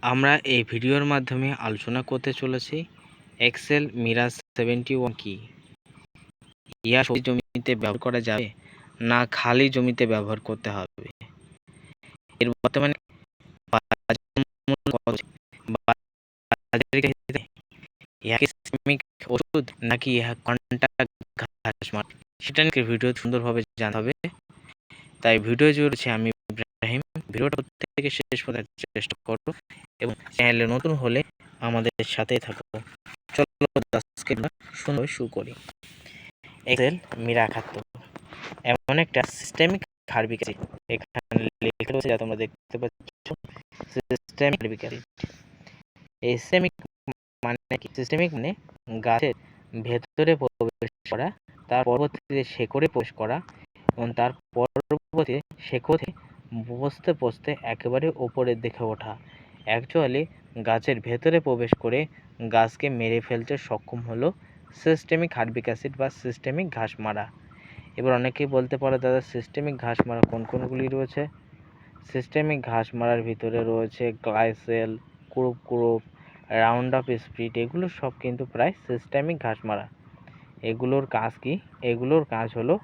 আমরা এই ভিডিওর মাধ্যমে আলোচনা করতে চলেছি এক্সেল মিরাজ 71 কি। ইহা সবজি জমিতে ব্যবহার করা যাবে না খালি জমিতে ব্যবহার করতে হবে, এর বর্তমানে বাজার মূল্য কত, বাজারের ক্ষেত্রে ইহা কি সিস্টেমিক ওষুধ নাকি ইহা কন্টাক্ট ঘাস মারা, সেটা নিয়ে ভিডিও সুন্দরভাবে জানতে হবে। তাই ভিডিও জুড়েছি আমি ইব্রাহিম। ভিডিওটা প্রত্যেকে শেষ পর্যন্ত চেষ্টা করো এবং চ্যানেলে নতুন হলে আমাদের সাথেই থাকো। চলো আজকে সুন্দর শুরু করি। এক্সেল মিরা 71 এমন একটা সিস্টেমিক হার্বিক অ্যাসিড, এখানে লেখা রয়েছে যা তোমরা দেখতে পাচ্ছ সিস্টেমিক হার্বিক অ্যাসিড। এই সিস্টেমিক মানে কি? সিস্টেমিক মানে গাছের ভেতরে প্রবেশ করা, তার পরবর্তীতে শেকড়ে প্রবেশ করা এবং তার পরবর্তীতে শেকড় থেকে বসতে বসতে একেবারে ওপরের দিকে ওঠা। অ্যাকচুয়ালি গাছের ভেতরে প্রবেশ করে গাছকে মেরে ফেলতে সক্ষম হলো সিস্টেমিক হার্বিক অ্যাসিড বা সিস্টেমিক ঘাস মারা। এবার অনেকেই বলতে পারো দাদা সিস্টেমিক ঘাস মারা কোন কোনগুলি রয়েছে? সিস্টেমিক ঘাস মারার ভিতরে রয়েছে গ্লাইসেল, ক্রুপ, রাউন্ড আপ স্প্রিট, এগুলো সব কিন্তু প্রায় সিস্টেমিক ঘাস মারা। এগুলোর কাজ কি? এগুলোর কাজ হলো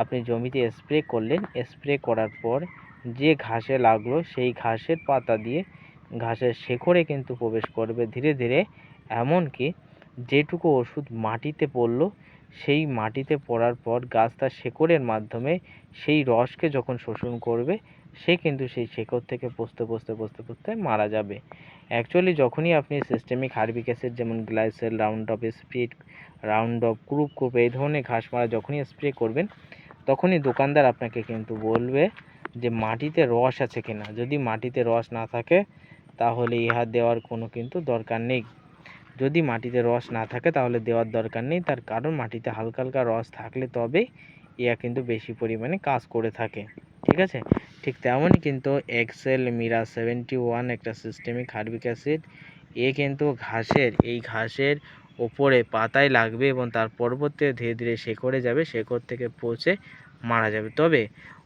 আপনি জমিতে স্প্রে করলেন, স্প্রে করার পর যে ঘাসে লাগলো সেই ঘাসের পাতা দিয়ে ঘাসের শেকড়ে কিন্তু প্রবেশ করবে ধীরে ধীরে, এমনকি যেটুকু ওষুধ মাটিতে পড়লো সেই মাটিতে পড়ার পর গাছ তার শেকড়ের মাধ্যমে সেই রসকে যখন শোষণ করবে সে কিন্তু সেই শেকড় থেকে পচতে মারা যাবে। অ্যাকচুয়ালি যখনই আপনি সিস্টেমিক হার্বিক অ্যাসিড যেমন গ্লাইসেল, রাউন্ড আপ স্প্রিট, রাউন্ড আপ, ক্রুপ এই ধরনের ঘাস মারা যখনই স্প্রে করবেন তখনই দোকানদার আপনাকে কিন্তু বলবে যে মাটিতে রস আছে কিনা। যদি মাটিতে রস না থাকে তাহলে ইহা দেওয়ার কোনো কিন্তু দরকার নেই। যদি মাটিতে রস না থাকে তাহলে দেওয়ার দরকার নেই, তার কারণ মাটিতে হালকা হালকা রস থাকলে তবে ইহা কিন্তু বেশি পরিমাণে কাজ করে থাকে। ঠিক আছে, ঠিক তেমনই কিন্তু এক্সেল মিরা 71 একটা সিস্টেমিক হার্বিক অ্যাসিড। এ কিন্তু ঘাসের ওপরে পাতায় লাগবে এবং তার পরবর্তীতে ধীরে ধীরে শেকড়ে যাবে, শেকড় থেকে পচে মারা যাবে। তবে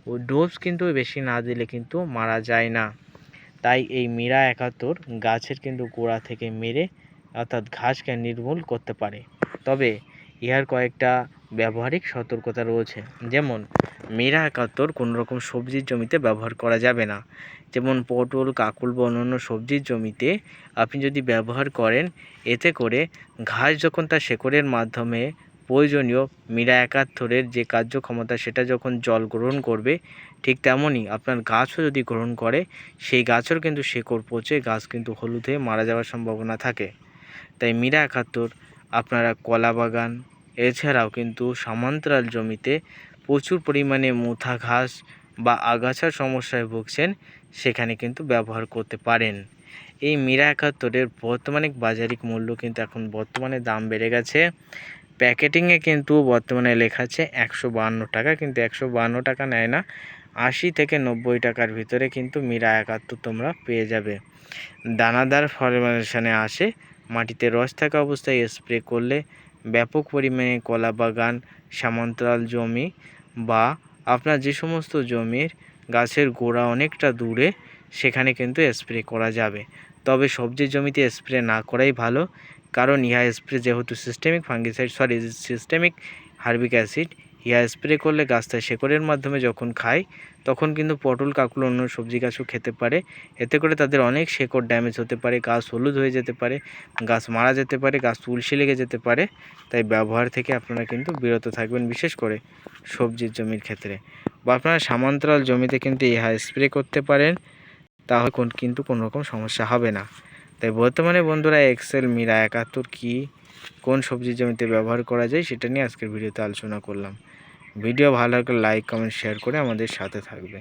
ও ডোজ কিন্তু বেশি না দিলে কিন্তু মারা যায় না। তাই এই মিরা 71 গাছের কিন্তু গোড়া থেকে মেরে অর্থাৎ ঘাসকে নির্মূল করতে পারে। তবে ইহার কয়েকটা ব্যবহারিক সতর্কতা রয়েছে, যেমন মিরা 71 কোনো রকম সবজির জমিতে ব্যবহার করা যাবে না। যেমন পটল, কাকুল বা অন্যান্য সবজির জমিতে আপনি যদি ব্যবহার করেন, এতে করে ঘাস যখন তার শেকড়ের মাধ্যমে প্রয়োজনীয় মিরা 71-এর যে কার্যক্ষমতা সেটা যখন জল গ্রহণ করবে, ঠিক তেমনই আপনার গাছও যদি গ্রহণ করে সেই গাছের কিন্তু শেকড় পচে গাছ কিন্তু হলুদ হয়ে মারা যাওয়ার সম্ভাবনা থাকে। তাই মিরা 71 আপনারা কলা বাগান এছাড়াও কিন্তু সমান্তরাল জমিতে প্রচুর পরিমাণে মুথা ঘাস বা আগাছার সমস্যায় ভুগছেন সেখানে কিন্তু ব্যবহার করতে পারেন। এই মিরা 71-এর বর্তমানে বাজারিক মূল্য কিন্তু এখন বর্তমানে দাম বেড়ে গেছে। প্যাকেটিংয়ে কিন্তু বর্তমানে লেখা আছে 152 টাকা, কিন্তু 152 টাকা নেয় না, 80 থেকে 90 টাকার ভিতরে কিন্তু মিরা 71 তোমরা পেয়ে যাবে। দানাদার ফরমেশনে আসে, মাটিতে রস থাকা অবস্থায় স্প্রে করলে ব্যাপক পরিমাণে কলা বাগান, সমান্তরাল জমি বা আপনার যে সমস্ত জমির গাছের গোড়া অনেকটা দূরে সেখানে কিন্তু স্প্রে করা যাবে। তবে সবজির জমিতে স্প্রে না করাই ভালো, কারণ ইহা স্প্রে যেহেতু সিস্টেমিক হার্বিক অ্যাসিড, ইহা স্প্রে করলে গাছটা শেকড়ের মাধ্যমে যখন খায় তখন কিন্তু পটল, কাকুল, অন্য সবজি গাছও খেতে পারে। এতে করে তাদের অনেক শেকড় ড্যামেজ হতে পারে, গাছ হলুদ হয়ে যেতে পারে, গাছ মারা যেতে পারে, গাছ তুলসী লেগে যেতে পারে। তাই ব্যবহার থেকে আপনারা কিন্তু বিরত থাকবেন, বিশেষ করে সবজির জমির ক্ষেত্রে। বা আপনারা সমান্তরাল জমিতে কিন্তু ইহা স্প্রে করতে পারেন, তাহলে কিন্তু কোনো রকম সমস্যা হবে না। তাই বর্তমানে বন্ধুরা এক্সেল মিরা 71 কি, কোন সবজির জমিতে ব্যবহার করা যায় সেটা নিয়ে আজকের ভিডিওতে আলোচনা করলাম। ভিডিও ভালো লাগলে লাইক, কমেন্ট, শেয়ার করে আমাদের সাথে থাকবে।